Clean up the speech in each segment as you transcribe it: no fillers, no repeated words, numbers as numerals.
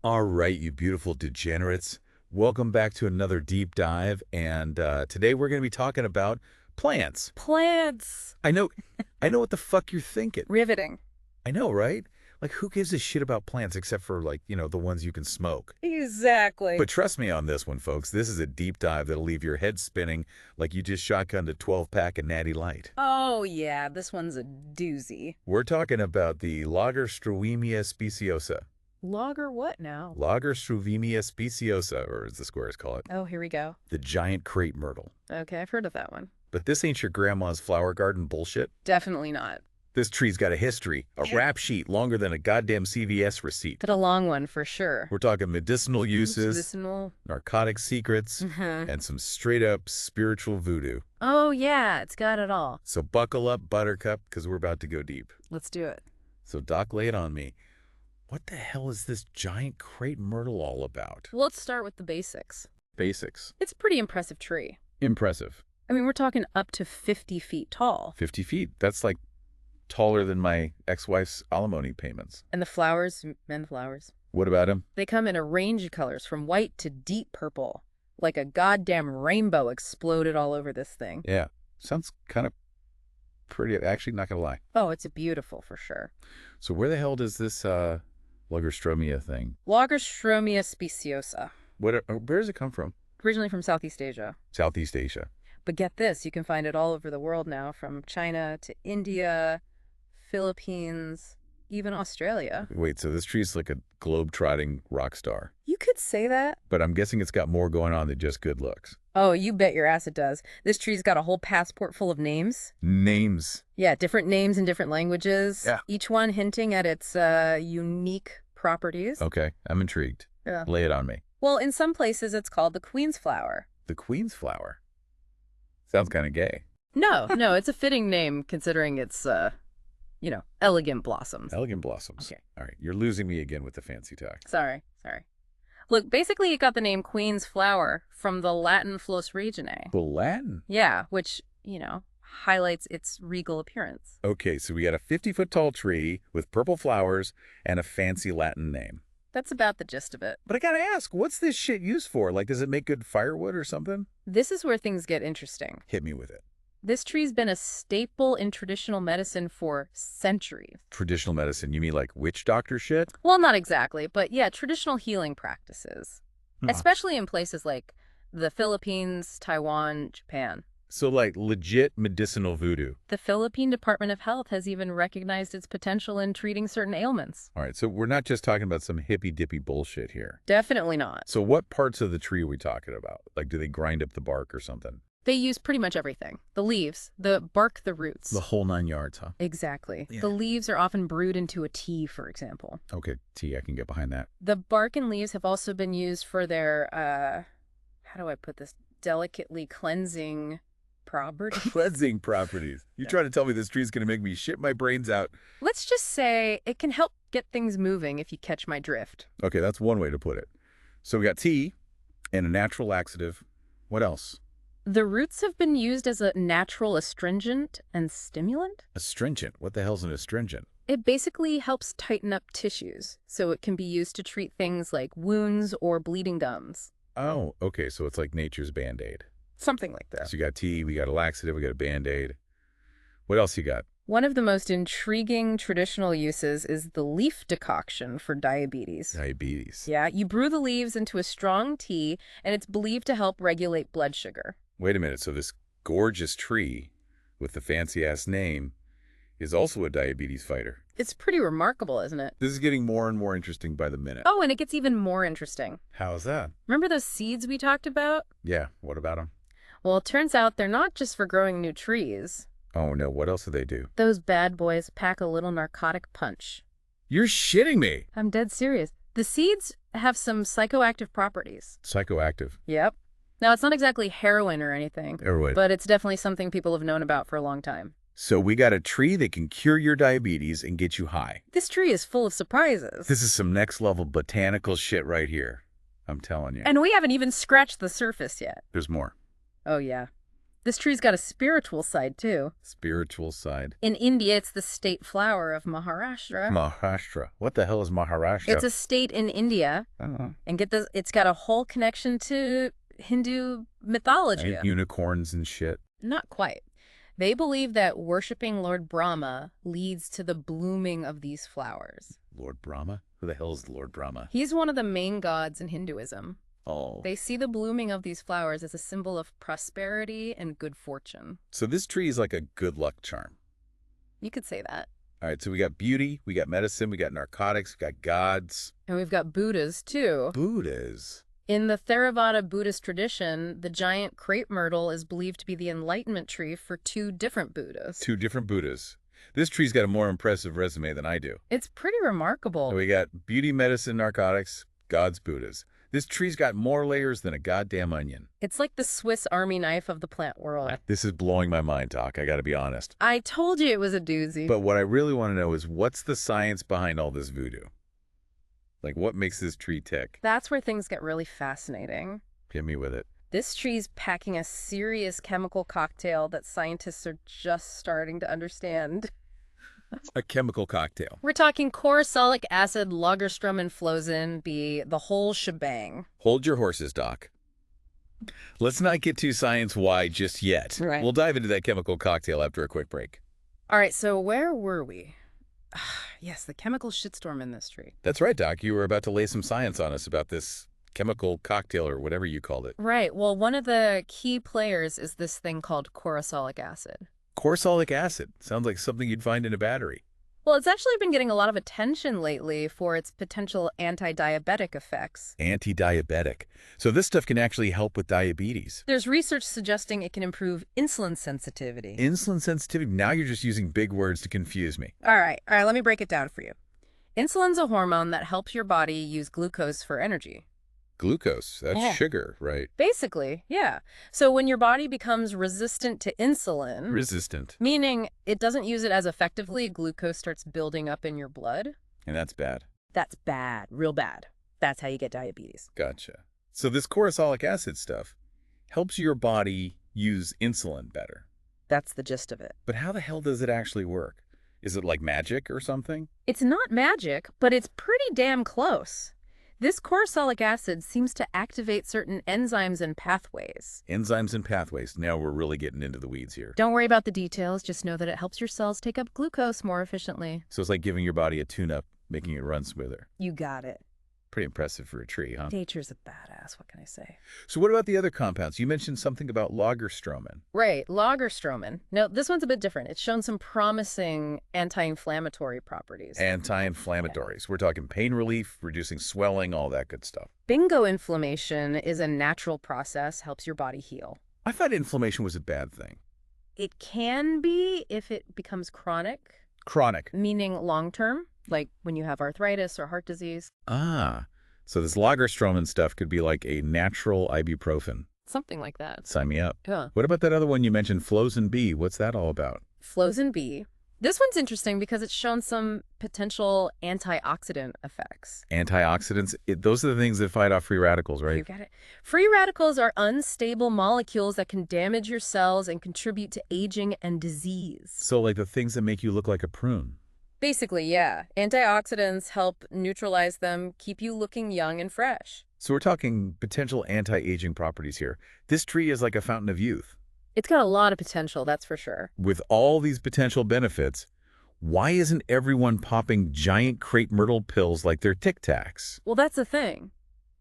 All right, you beautiful degenerates. Welcome back to another deep dive. And today we're going to be talking about plants. Plants. I know what the fuck you're thinking. Riveting. I know, right? Like, who gives a shit about plants except for, like, the ones you can smoke? Exactly. But trust me on this one, folks. This is a deep dive that'll leave your head spinning like you just shotgunned a 12-pack of Natty Light. Oh, yeah, this one's a doozy. We're talking about the Lagerstroemia speciosa. Lager what now? Lagerstroemia speciosa, or as the squares call it. Oh, here we go. The giant crepe myrtle. Okay, I've heard of that one. But this ain't your grandma's flower garden bullshit. Definitely not. This tree's got a history, a rap sheet longer than a goddamn CVS receipt. But a long one for sure. We're talking medicinal uses, Medicinal. narcotic secrets, and some straight-up spiritual voodoo. Oh, yeah, it's got it all. So buckle up, Buttercup, because we're about to go deep. Let's do it. So Doc, lay it on me. What the hell is this giant crepe myrtle all about? Well, let's start with the basics. Basics. It's a pretty impressive tree. Impressive. I mean, we're talking up to 50 feet tall. 50 feet. That's like taller than my ex-wife's alimony payments. And the flowers, men flowers, What about him? they come in a range of colors from white to deep purple. Like a goddamn rainbow exploded all over this thing. Yeah. Sounds kind of pretty. Actually, not going to lie. Oh, it's beautiful for sure. So where the hell does this Lagerstroemia thing? Lagerstroemia speciosa, Where does it come from? originally from Southeast Asia. Southeast Asia. But get this, you can find it all over the world now, from China to India, Philippines, even Australia. Wait, so this tree's like a globe-trotting rock star. You could say that. But I'm guessing it's got more going on than just good looks. Oh, you bet your ass it does. This tree's got a whole passport full of names. Names. Yeah, different names in different languages. Yeah. Each one hinting at its unique properties. Okay, I'm intrigued. Yeah. Lay it on me. Well, in some places it's called the queen's flower. The queen's flower. Sounds kind of gay. No, it's a fitting name considering its, elegant blossoms. Elegant blossoms. Okay. All right, you're losing me again with the fancy talk. Sorry. Look, basically it got the name queen's flower from the Latin Flos Reginae. Well, Latin. Yeah, which, highlights its regal appearance. Okay, so we got a 50-foot tall tree with purple flowers and a fancy Latin name. That's about the gist of it. But I gotta ask, what's this shit used for? Like, does it make good firewood or something? This is where things get interesting. Hit me with it. This tree's been a staple in traditional medicine for centuries. Traditional medicine, you mean like witch doctor shit? Well, not exactly, but yeah, traditional healing practices. Huh. Especially in places like the Philippines, Taiwan, Japan. So like legit medicinal voodoo. The Philippine Department of Health has even recognized its potential in treating certain ailments. All right, so we're not just talking about some hippy-dippy bullshit here. Definitely not. So what parts of the tree are we talking about? Like, do they grind up the bark or something? They use pretty much everything. The leaves, the bark, the roots. The whole 9 yards, huh? Exactly. Yeah. The leaves are often brewed into a tea, for example. Okay, tea, I can get behind that. The bark and leaves have also been used for their, how do I put this, delicately cleansing properties. Cleansing properties. You trying to tell me this tree's going to make me shit my brains out? Let's just say it can help get things moving if you catch my drift. Okay, that's one way to put it. So we got tea and a natural laxative. What else? The roots have been used as a natural astringent and stimulant. Astringent. What the hell's an astringent? It basically helps tighten up tissues, so it can be used to treat things like wounds or bleeding gums. Oh, okay, so it's like nature's Band-Aid. Something like that. So you got tea, we got a laxative, we got a Band-Aid. What else you got? One of the most intriguing traditional uses is the leaf decoction for diabetes. Diabetes. Yeah, you brew the leaves into a strong tea, and it's believed to help regulate blood sugar. Wait a minute, so this gorgeous tree with the fancy-ass name is also a diabetes fighter. It's pretty remarkable, isn't it? This is getting more and more interesting by the minute. Oh, and it gets even more interesting. How's that? Remember those seeds we talked about? Yeah, what about them? Well, it turns out they're not just for growing new trees. Oh no, what else do they do? Those bad boys pack a little narcotic punch. You're shitting me! I'm dead serious. The seeds have some psychoactive properties. Psychoactive. Yep. Now, it's not exactly heroin or anything, Or what? but it's definitely something people have known about for a long time. So we got a tree that can cure your diabetes and get you high. This tree is full of surprises. This is some next level botanical shit right here. I'm telling you. And we haven't even scratched the surface yet. There's more. Oh, yeah. This tree's got a spiritual side, too. Spiritual side. In India, it's the state flower of Maharashtra. Maharashtra. What the hell is Maharashtra? It's a state in India. And get this, it's got a whole connection to Hindu mythology. Unicorns and shit. Not quite. They believe that worshiping Lord Brahma leads to the blooming of these flowers. Lord Brahma? Who the hell is Lord Brahma? He's one of the main gods in Hinduism. Oh. They see the blooming of these flowers as a symbol of prosperity and good fortune. So this tree is like a good luck charm. You could say that. All right, so we got beauty, we got medicine, we got narcotics, we got gods. And we've got Buddhas, too. Buddhas? In the Theravada Buddhist tradition, the giant crepe myrtle is believed to be the enlightenment tree for two different Buddhas. Two different Buddhas. This tree's got a more impressive resume than I do. It's pretty remarkable. So we got beauty, medicine, narcotics, gods, Buddhas. This tree's got more layers than a goddamn onion. It's like the Swiss Army knife of the plant world. This is blowing my mind, Doc. I gotta be honest. I told you it was a doozy. But what I really want to know is what's the science behind all this voodoo? Like, what makes this tree tick? That's where things get really fascinating. Hit me with it. This tree's packing a serious chemical cocktail that scientists are just starting to understand. A chemical cocktail. We're talking chloroxylic acid, Lagerstroemflozen, the whole shebang. Hold your horses, Doc. Let's not get too science-wide just yet. Right. We'll dive into that chemical cocktail after a quick break. All right, so where were we? Yes, the chemical shitstorm in this tree. That's right, Doc. You were about to lay some science on us about this chemical cocktail or whatever you called it. Right. Well, one of the key players is this thing called chloroxylic acid. Chloroxylic acid. Sounds like something you'd find in a battery. Well, it's actually been getting a lot of attention lately for its potential anti-diabetic effects. Anti-diabetic. So this stuff can actually help with diabetes. There's research suggesting it can improve insulin sensitivity. Insulin sensitivity? Now you're just using big words to confuse me. All right, let me break it down for you. Insulin's a hormone that helps your body use glucose for energy. Glucose, that's sugar, right? Basically, yeah. So when your body becomes resistant to insulin... Resistant. Meaning it doesn't use it as effectively, glucose starts building up in your blood. And that's bad. That's bad, real bad. That's how you get diabetes. Gotcha. So this chloroxylic acid stuff helps your body use insulin better. That's the gist of it. But how the hell does it actually work? Is it like magic or something? It's not magic, but it's pretty damn close. This chloroxylic acid seems to activate certain enzymes and pathways. Enzymes and pathways. Now we're really getting into the weeds here. Don't worry about the details. Just know that it helps your cells take up glucose more efficiently. So it's like giving your body a tune-up, making it run smoother. You got it. Pretty impressive for a tree, huh? Nature's a badass. What can I say? So what about the other compounds? You mentioned something about Lagerstroemen. Right, Lagerstroemen. No, this one's a bit different. It's shown some promising anti-inflammatory properties. Anti-inflammatories. We're talking pain relief, reducing swelling, all that good stuff. Bingo inflammation is a natural process, helps your body heal. I thought inflammation was a bad thing. It can be if it becomes chronic. Chronic. Meaning long-term, like when you have arthritis or heart disease. Ah, so this Lagerstroemen stuff could be like a natural ibuprofen. Something like that. Sign me up. Yeah. What about that other one you mentioned, Flozin B? What's that all about? Flozin B. This one's interesting because it's shown some potential antioxidant effects. Antioxidants? Those are the things that fight off free radicals, right? You got it. Free radicals are unstable molecules that can damage your cells and contribute to aging and disease. So like the things that make you look like a prune. Basically, yeah. Antioxidants help neutralize them, keep you looking young and fresh. So we're talking potential anti-aging properties here. This tree is like a fountain of youth. It's got a lot of potential, that's for sure. With all these potential benefits, why isn't everyone popping giant crepe myrtle pills like they're Tic Tacs? Well, that's the thing.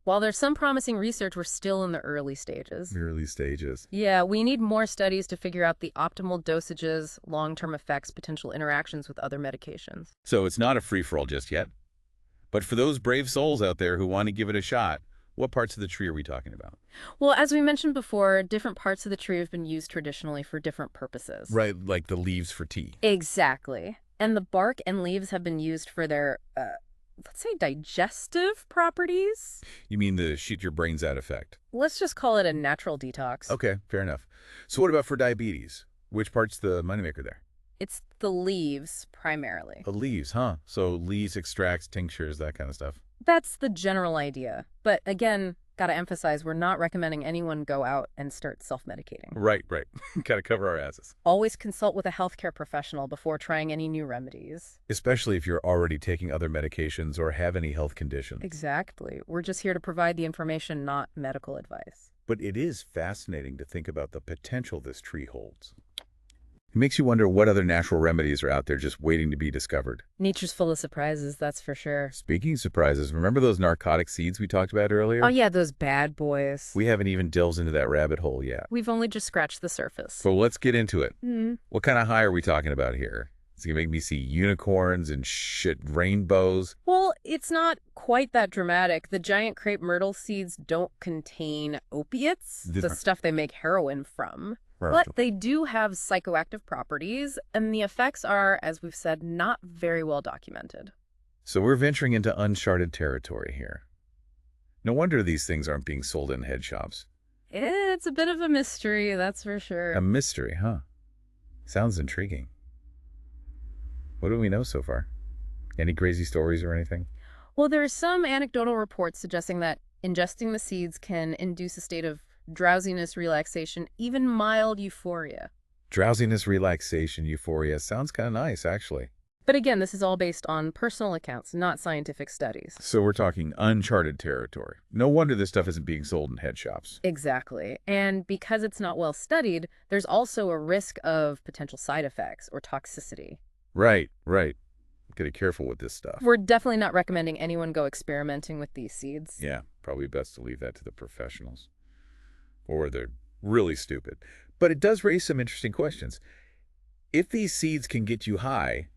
While there's some promising research, we're still in the early stages. Early stages. Yeah, we need more studies to figure out the optimal dosages, long-term effects, potential interactions with other medications. So it's not a free-for-all just yet. But for those brave souls out there who want to give it a shot, what parts of the tree are we talking about? Well, as we mentioned before, different parts of the tree have been used traditionally for different purposes. Right, like the leaves for tea. Exactly. And the bark and leaves have been used for their, let's say, digestive properties? You mean the shoot your brains out effect? Let's just call it a natural detox. Okay, fair enough. So what about for diabetes? Which part's the moneymaker there? It's the leaves, primarily. The leaves, huh? So leaves, extracts, tinctures, that kind of stuff. That's the general idea. But again, Gotta emphasize, we're not recommending anyone go out and start self-medicating. Right. Gotta cover our asses. Always consult with a healthcare professional before trying any new remedies. Especially if you're already taking other medications or have any health conditions. Exactly. We're just here to provide the information, not medical advice. But it is fascinating to think about the potential this tree holds. It makes you wonder what other natural remedies are out there just waiting to be discovered. Nature's full of surprises, that's for sure. Speaking of surprises, remember those narcotic seeds we talked about earlier? Oh yeah, those bad boys. We haven't even delved into that rabbit hole yet. We've only just scratched the surface. So let's get into it. Mm-hmm. What kind of high are we talking about here? It's going to make me see unicorns and shit rainbows. Well, it's not quite that dramatic. The giant crepe myrtle seeds don't contain opiates, the stuff they make heroin from. But they do have psychoactive properties, and the effects are, as we've said, not very well documented. So we're venturing into uncharted territory here. No wonder these things aren't being sold in head shops. It's a bit of a mystery, that's for sure. A mystery, huh? Sounds intriguing. What do we know so far? Any crazy stories or anything? Well, there are some anecdotal reports suggesting that ingesting the seeds can induce a state of drowsiness, relaxation, even mild euphoria. Drowsiness, relaxation, euphoria. Sounds kind of nice, actually. But again, this is all based on personal accounts, not scientific studies. So we're talking uncharted territory. No wonder this stuff isn't being sold in head shops. Exactly. And because it's not well studied, there's also a risk of potential side effects or toxicity. Right. Gotta be careful with this stuff. We're definitely not recommending anyone go experimenting with these seeds. Yeah, probably best to leave that to the professionals. Or they're really stupid. But it does raise some interesting questions. If these seeds can get you high,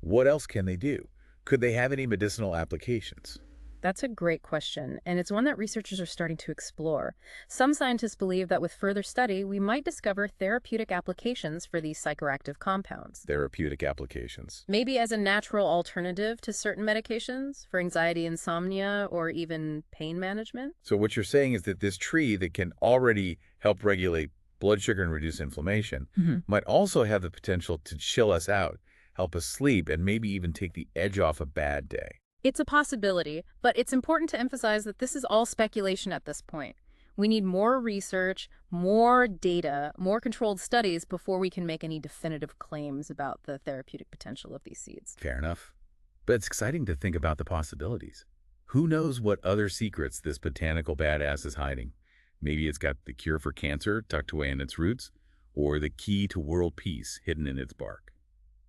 what else can they do? Could they have any medicinal applications? That's a great question, and it's one that researchers are starting to explore. Some scientists believe that with further study, we might discover therapeutic applications for these psychoactive compounds. Therapeutic applications. Maybe as a natural alternative to certain medications for anxiety, insomnia, or even pain management. So what you're saying is that this tree that can already help regulate blood sugar and reduce inflammation might also have the potential to chill us out, help us sleep, and maybe even take the edge off a bad day. It's a possibility, but it's important to emphasize that this is all speculation at this point. We need more research, more data, more controlled studies before we can make any definitive claims about the therapeutic potential of these seeds. Fair enough. But it's exciting to think about the possibilities. Who knows what other secrets this botanical badass is hiding? Maybe it's got the cure for cancer tucked away in its roots, or the key to world peace hidden in its bark.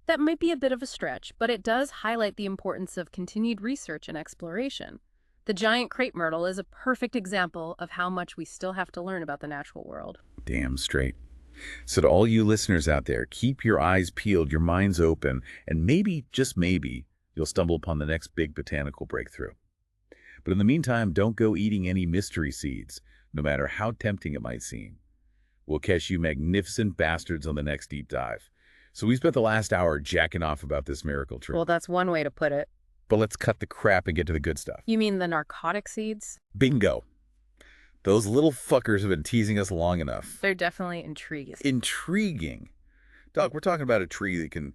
That might be a bit of a stretch, but it does highlight the importance of continued research and exploration. The giant crepe myrtle is a perfect example of how much we still have to learn about the natural world. Damn straight. So to all you listeners out there, keep your eyes peeled, your minds open, and maybe, just maybe, you'll stumble upon the next big botanical breakthrough. But in the meantime, don't go eating any mystery seeds, no matter how tempting it might seem. We'll catch you magnificent bastards on the next deep dive. So we spent the last hour jacking off about this miracle tree. Well, that's one way to put it. But let's cut the crap and get to the good stuff. You mean the narcotic seeds? Bingo. Those little fuckers have been teasing us long enough. They're definitely intriguing. Intriguing. Doc, we're talking about a tree that can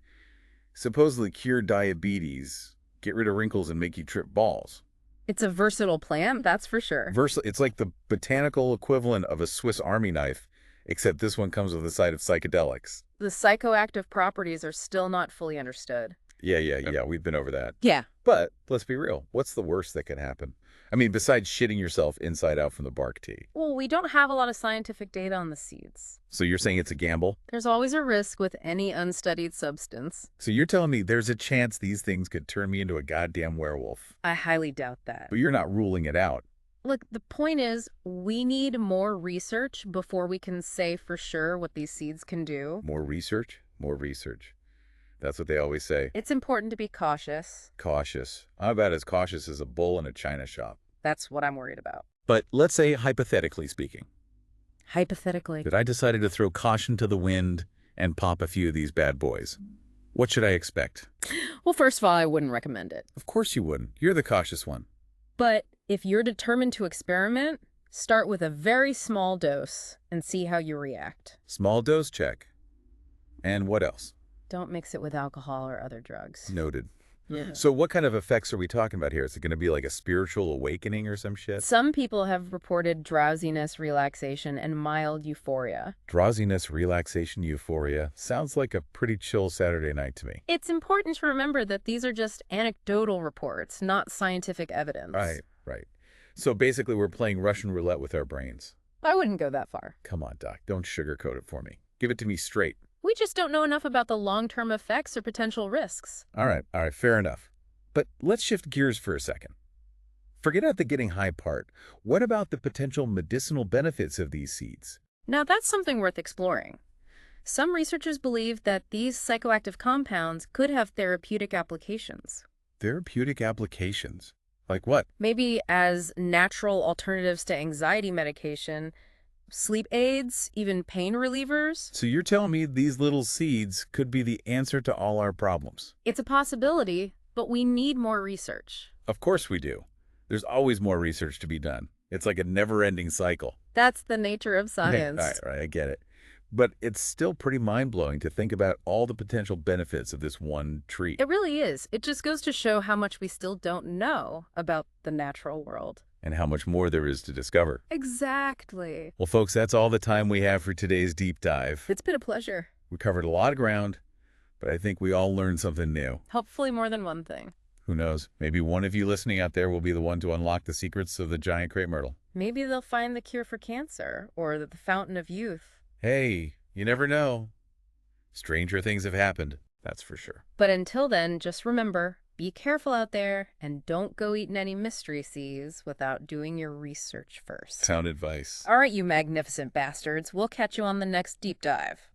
supposedly cure diabetes, get rid of wrinkles, and make you trip balls. It's a versatile plant, that's for sure. It's like the botanical equivalent of a Swiss Army knife, except this one comes with a side of psychedelics. The psychoactive properties are still not fully understood. Yeah, we've been over that. Yeah. But let's be real. What's the worst that can happen? I mean, besides shitting yourself inside out from the bark tea. Well, we don't have a lot of scientific data on the seeds. So you're saying it's a gamble? There's always a risk with any unstudied substance. So you're telling me there's a chance these things could turn me into a goddamn werewolf? I highly doubt that. But you're not ruling it out. Look, the point is, we need more research before we can say for sure what these seeds can do. More research? More research. That's what they always say. It's important to be cautious. Cautious. I'm about as cautious as a bull in a china shop. That's what I'm worried about. But let's say, hypothetically speaking. Hypothetically. That I decided to throw caution to the wind and pop a few of these bad boys. What should I expect? Well, first of all, I wouldn't recommend it. Of course you wouldn't. You're the cautious one. But if you're determined to experiment, start with a very small dose and see how you react. Small dose check. And what else? Don't mix it with alcohol or other drugs. Noted. Yeah. So what kind of effects are we talking about here? Is it going to be like a spiritual awakening or some shit? Some people have reported drowsiness, relaxation, and mild euphoria. Drowsiness, relaxation, euphoria. Sounds like a pretty chill Saturday night to me. It's important to remember that these are just anecdotal reports, not scientific evidence. Right, right. So basically we're playing Russian roulette with our brains. I wouldn't go that far. Come on, Doc. Don't sugarcoat it for me. Give it to me straight. We just don't know enough about the long-term effects or potential risks. All right, fair enough. But let's shift gears for a second. Forget out the getting high part. What about the potential medicinal benefits of these seeds? Now, that's something worth exploring. Some researchers believe that these psychoactive compounds could have therapeutic applications. Therapeutic applications? Like what? Maybe as natural alternatives to anxiety medication, sleep aids, even pain relievers. So you're telling me these little seeds could be the answer to all our problems? It's a possibility, but we need more research. Of course we do. There's always more research to be done. It's like a never-ending cycle. That's the nature of science. Right, I get it. But it's still pretty mind-blowing to think about all the potential benefits of this one tree. It really is. It just goes to show how much we still don't know about the natural world. And how much more there is to discover. Exactly. Well, folks, that's all the time we have for today's deep dive. It's been a pleasure. We covered a lot of ground, but I think we all learned something new. Hopefully more than one thing. Who knows? Maybe one of you listening out there will be the one to unlock the secrets of the giant crepe myrtle. Maybe they'll find the cure for cancer or the fountain of youth. Hey, you never know. Stranger things have happened, that's for sure. But until then, just remember, be careful out there and don't go eating any mystery seeds without doing your research first. Sound advice. All right, you magnificent bastards. We'll catch you on the next deep dive.